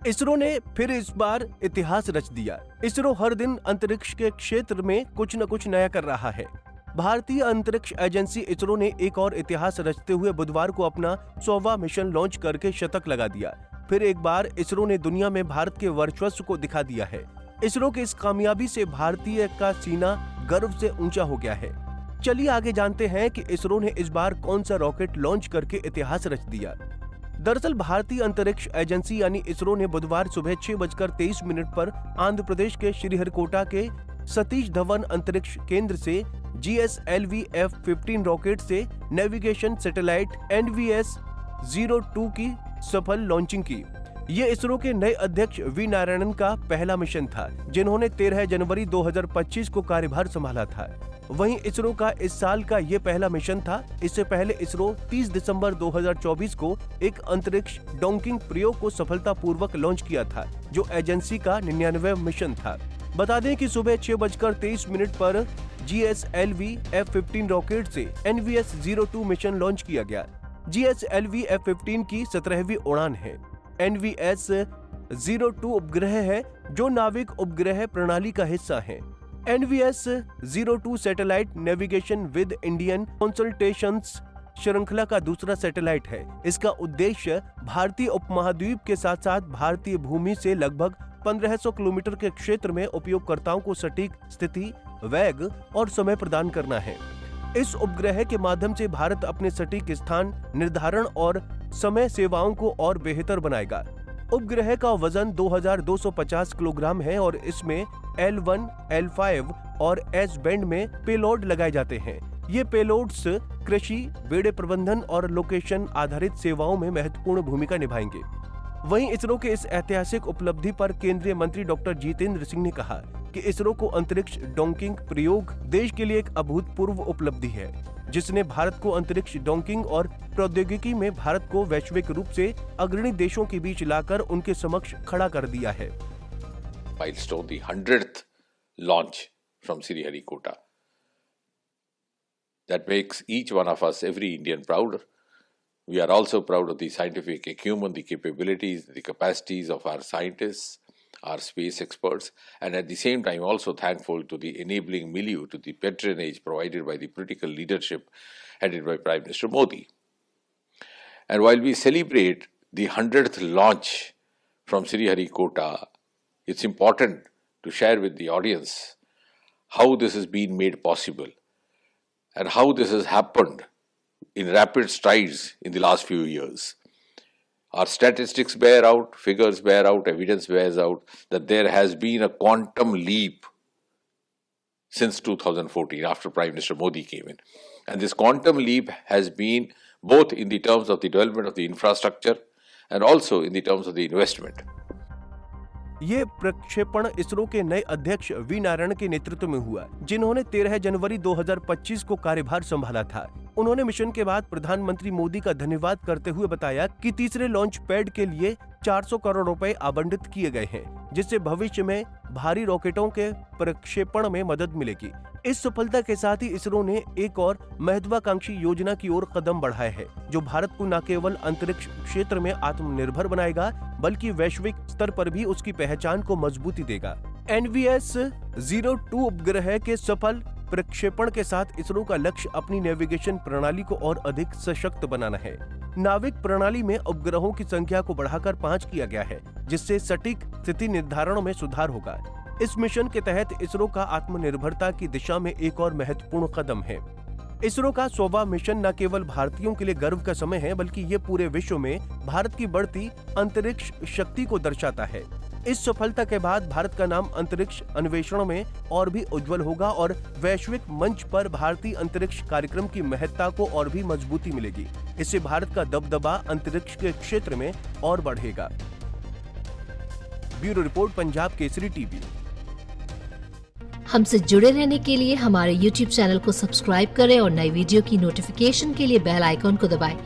इसरो ने फिर इस बार इतिहास रच दिया। इसरो हर दिन अंतरिक्ष के क्षेत्र में कुछ न कुछ नया कर रहा है। भारतीय अंतरिक्ष एजेंसी इसरो ने एक और इतिहास रचते हुए बुधवार को अपना 100वां मिशन लॉन्च करके शतक लगा दिया। फिर एक बार इसरो ने दुनिया में भारत के वर्चस्व को दिखा दिया है। इसरो की इस कामयाबी से भारतीय का सीना गर्व से ऊंचा हो गया है। चलिए आगे जानते हैं कि इसरो ने इस बार कौन सा रॉकेट लॉन्च करके इतिहास रच दिया। दरअसल भारतीय अंतरिक्ष एजेंसी यानी इसरो ने बुधवार सुबह 6:23 पर आंध्र प्रदेश के श्रीहरिकोटा के सतीश धवन अंतरिक्ष केंद्र से GSLV F-15 रॉकेट से नेविगेशन सैटेलाइट NVS-02 की सफल लॉन्चिंग की। ये इसरो के नए अध्यक्ष वी नारायणन का पहला मिशन था, जिन्होंने 13 जनवरी 2025 को कार्यभार संभाला था। वहीं इसरो का इस साल का ये पहला मिशन था। इससे पहले इसरो 30 दिसंबर 2024 को एक अंतरिक्ष डॉकिंग प्रयोग को सफलतापूर्वक लॉन्च किया था, जो एजेंसी का 99वां मिशन था। बता दें कि सुबह 6:23 पर GSLV F-15 रॉकेट से NVS-02 मिशन लॉन्च किया गया। GSLV F-15 की 17वीं उड़ान है। NVS-02 उपग्रह है, जो नाविक उपग्रह प्रणाली का हिस्सा है। NVS-02 satellite navigation with Indian consultations श्रृंखला का दूसरा सैटेलाइट है। इसका उद्देश्य भारतीय उपमहाद्वीप के साथ साथ भारतीय भूमि से लगभग 1500 किलोमीटर के क्षेत्र में उपयोगकर्ताओं को सटीक स्थिति, वेग और समय प्रदान करना है। इस उपग्रह के माध्यम से भारत अपने सटीक स्थान निर्धारण और समय सेवाओं को और बेहतर बनाएगा। उपग्रह का वजन 2250 किलोग्राम है और इसमें L1, L5 और S बैंड में पेलोड लगाए जाते हैं। ये पेलोड्स कृषि, बेड़े प्रबंधन और लोकेशन आधारित सेवाओं में महत्वपूर्ण भूमिका निभाएंगे। वहीं इसरो के इस ऐतिहासिक उपलब्धि पर केंद्रीय मंत्री डॉक्टर जितेंद्र सिंह ने कहा कि इसरो को अंतरिक्ष डॉकिंग प्रयोग देश के लिए एक अभूतपूर्व उपलब्धि है, जिसने भारत को अंतरिक्ष डॉकिंग और प्रौद्योगिकी में भारत को वैश्विक रूप से अग्रणी देशों के बीच लाकर उनके समक्ष खड़ा कर दिया है। Milestone, the 100th launch from Sriharikota. That makes each one of us, every Indian, prouder. We are also proud of the scientific acumen, the capabilities, the capacities of our scientists, our space experts, and at the same time also thankful to the enabling milieu, to the patronage provided by the political leadership headed by Prime Minister Modi. And while we celebrate the 100th launch from Sriharikota, it's important to share with the audience how this has been made possible and how this has happened in rapid strides in the last few years. Our statistics bear out, figures bear out, evidence bears out that there has been a quantum leap since 2014 after Prime Minister Modi came in. And this quantum leap has been both in the terms of the development of the infrastructure and also in the terms of the investment. ये प्रक्षेपण इसरो के नए अध्यक्ष we Narayan के नेतृत्व में हुआ, जिन्होंने 13 जनवरी 2025 को कार्यभार संभाला था। उन्होंने मिशन के बाद प्रधानमंत्री मोदी का धन्यवाद करते हुए बताया कि तीसरे लॉन्च पैड के लिए 400 करोड़ रुपए आवंटित किए गए हैं, जिससे भविष्य में भारी रॉकेटों के प्रक्षेपण में मदद मिलेगी। इस सफलता के साथ ही इसरो ने एक और महत्वाकांक्षी योजना की ओर कदम बढ़ाया है, जो भारत को न केवल अंतरिक्ष क्षेत्र में आत्मनिर्भर बनाएगा, बल्कि वैश्विक स्तर पर भी उसकी पहचान को मजबूती देगा। NVS-02 उपग्रह के सफल प्रक्षेपण के साथ इसरो का लक्ष्य अपनी नेविगेशन प्रणाली को और अधिक सशक्त बनाना है। नाविक प्रणाली में उपग्रहों की संख्या को बढ़ाकर 5 किया गया है, जिससे सटीक स्थिति निर्धारण में सुधार होगा। इस मिशन के तहत इसरो का आत्मनिर्भरता की दिशा में एक और महत्वपूर्ण कदम है। इसरो का 100वां मिशन न केवल भारतीयों के लिए गर्व का समय है, बल्कि ये पूरे विश्व में भारत की बढ़ती अंतरिक्ष शक्ति को दर्शाता है। इस सफलता के बाद भारत का नाम अंतरिक्ष अन्वेषण में और भी उज्जवल होगा और वैश्विक मंच पर भारतीय अंतरिक्ष कार्यक्रम की महत्ता को और भी मजबूती मिलेगी। इससे भारत का दबदबा अंतरिक्ष के क्षेत्र में और बढ़ेगा। Bureau report, Punjab Kesari TV. हमसे जुड़े रहने के लिए हमारे YouTube चैनल को सब्सक्राइब करें और नई वीडियो की नोटिफिकेशन के लिए बेल आइकॉन को दबाएं।